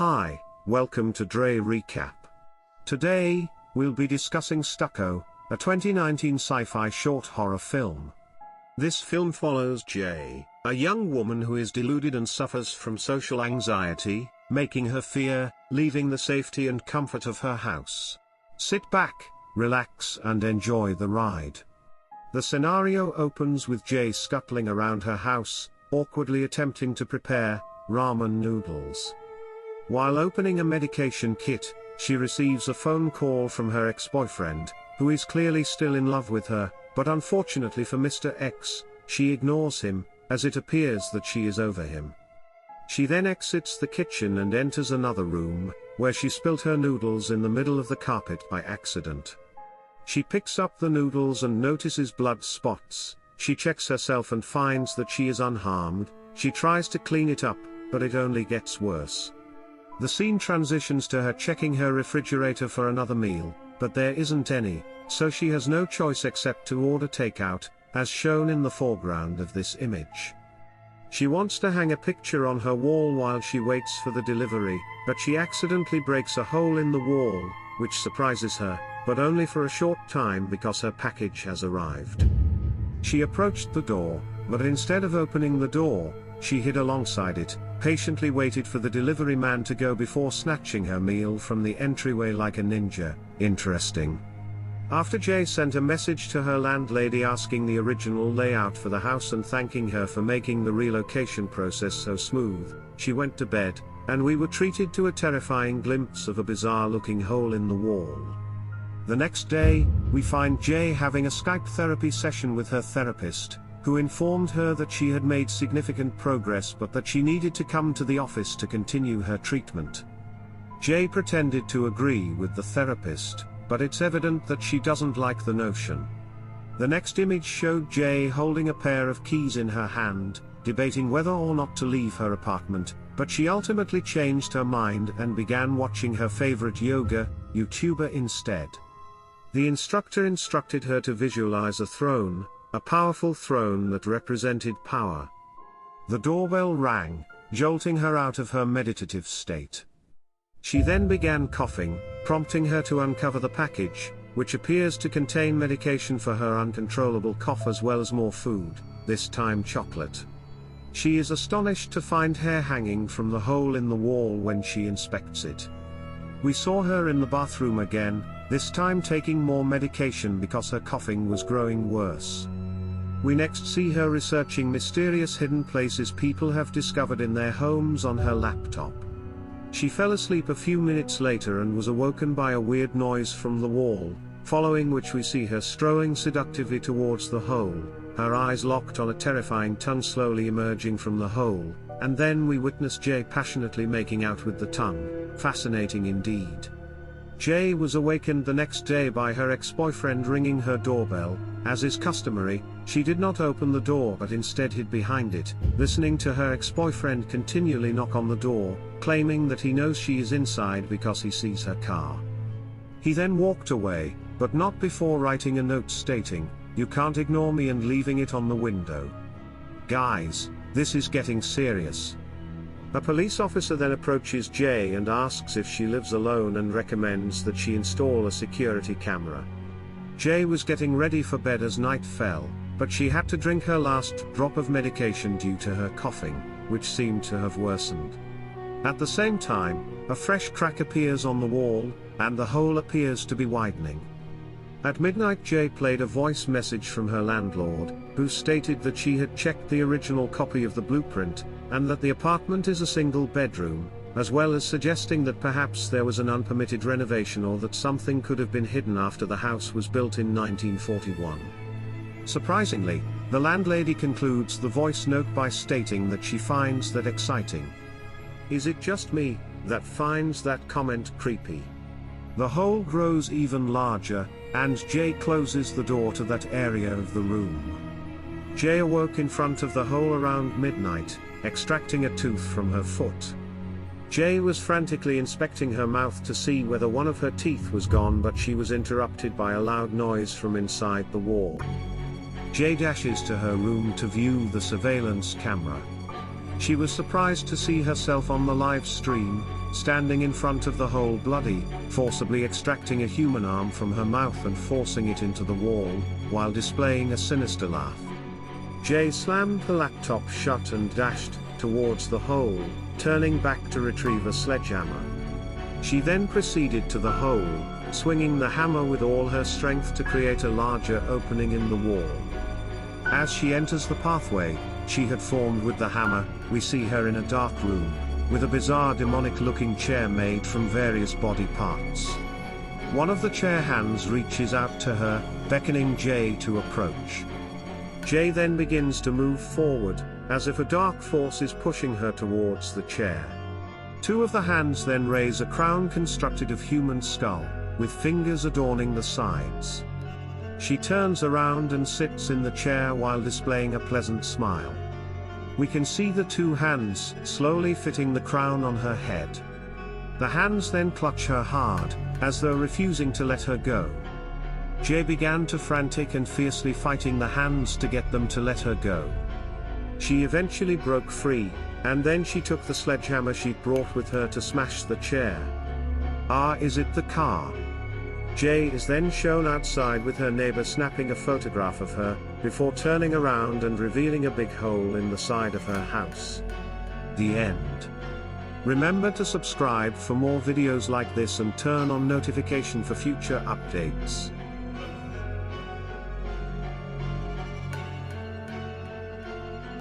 Hi, welcome to Dre Recap. Today, we'll be discussing Stucco, a 2019 sci-fi short horror film. This film follows Jay, a young woman who is deluded and suffers from social anxiety, making her fear leaving the safety and comfort of her house. Sit back, relax and enjoy the ride. The scenario opens with Jay scuttling around her house, awkwardly attempting to prepare ramen noodles. While opening a medication kit, she receives a phone call from her ex-boyfriend, who is clearly still in love with her, but unfortunately for Mr. X, she ignores him, as it appears that she is over him. She then exits the kitchen and enters another room, where she spilt her noodles in the middle of the carpet by accident. She picks up the noodles and notices blood spots. She checks herself and finds that she is unharmed. She tries to clean it up, but it only gets worse. The scene transitions to her checking her refrigerator for another meal, but there isn't any, so she has no choice except to order takeout, as shown in the foreground of this image. She wants to hang a picture on her wall while she waits for the delivery, but she accidentally breaks a hole in the wall, which surprises her, but only for a short time because her package has arrived. She approached the door, but instead of opening the door, she hid alongside it, patiently waited for the delivery man to go before snatching her meal from the entryway like a ninja. Interesting. After Jay sent a message to her landlady asking the original layout for the house and thanking her for making the relocation process so smooth, she went to bed, and we were treated to a terrifying glimpse of a bizarre-looking hole in the wall. The next day, we find Jay having a Skype therapy session with her therapist, who informed her that she had made significant progress but that she needed to come to the office to continue her treatment. Jay pretended to agree with the therapist, but it's evident that she doesn't like the notion. The next image showed Jay holding a pair of keys in her hand, debating whether or not to leave her apartment, but she ultimately changed her mind and began watching her favorite yoga YouTuber instead. The instructor instructed her to visualize a throne, a powerful throne that represented power. The doorbell rang, jolting her out of her meditative state. She then began coughing, prompting her to uncover the package, which appears to contain medication for her uncontrollable cough as well as more food, this time chocolate. She is astonished to find hair hanging from the hole in the wall when she inspects it. We saw her in the bathroom again, this time taking more medication because her coughing was growing worse. We next see her researching mysterious hidden places people have discovered in their homes on her laptop. She fell asleep a few minutes later and was awoken by a weird noise from the wall, following which we see her strolling seductively towards the hole, her eyes locked on a terrifying tongue slowly emerging from the hole, and then we witness Jay passionately making out with the tongue. Fascinating indeed. Jay was awakened the next day by her ex-boyfriend ringing her doorbell. As is customary, she did not open the door but instead hid behind it, listening to her ex-boyfriend continually knock on the door, claiming that he knows she is inside because he sees her car. He then walked away, but not before writing a note stating, "You can't ignore me," and leaving it on the window. Guys, this is getting serious. A police officer then approaches Jay and asks if she lives alone and recommends that she install a security camera. Jay was getting ready for bed as night fell, but she had to drink her last drop of medication due to her coughing, which seemed to have worsened. At the same time, a fresh crack appears on the wall, and the hole appears to be widening. At midnight, Jay played a voice message from her landlord, who stated that she had checked the original copy of the blueprint, and that the apartment is a single bedroom, as well as suggesting that perhaps there was an unpermitted renovation or that something could have been hidden after the house was built in 1941. Surprisingly, the landlady concludes the voice note by stating that she finds that exciting. Is it just me that finds that comment creepy? The hole grows even larger, and Jay closes the door to that area of the room. Jay awoke in front of the hole around midnight, extracting a tooth from her foot. Jay was frantically inspecting her mouth to see whether one of her teeth was gone, but she was interrupted by a loud noise from inside the wall. Jay dashes to her room to view the surveillance camera. She was surprised to see herself on the live stream, standing in front of the hole bloody, forcibly extracting a human arm from her mouth and forcing it into the wall, while displaying a sinister laugh. Jay slammed the laptop shut and dashed towards the hole, turning back to retrieve a sledgehammer. She then proceeded to the hole, swinging the hammer with all her strength to create a larger opening in the wall. As she enters the pathway she had formed with the hammer, we see her in a dark room, with a bizarre demonic-looking chair made from various body parts. One of the chair hands reaches out to her, beckoning Jay to approach. Jay then begins to move forward, as if a dark force is pushing her towards the chair. Two of the hands then raise a crown constructed of human skull, with fingers adorning the sides. She turns around and sits in the chair while displaying a pleasant smile. We can see the two hands slowly fitting the crown on her head. The hands then clutch her hard, as though refusing to let her go. Jay began to frantic and fiercely fighting the hands to get them to let her go. She eventually broke free, and then she took the sledgehammer she'd brought with her to smash the chair. Is it the car? Jay is then shown outside with her neighbor snapping a photograph of her, before turning around and revealing a big hole in the side of her house. The end. Remember to subscribe for more videos like this and turn on notification for future updates.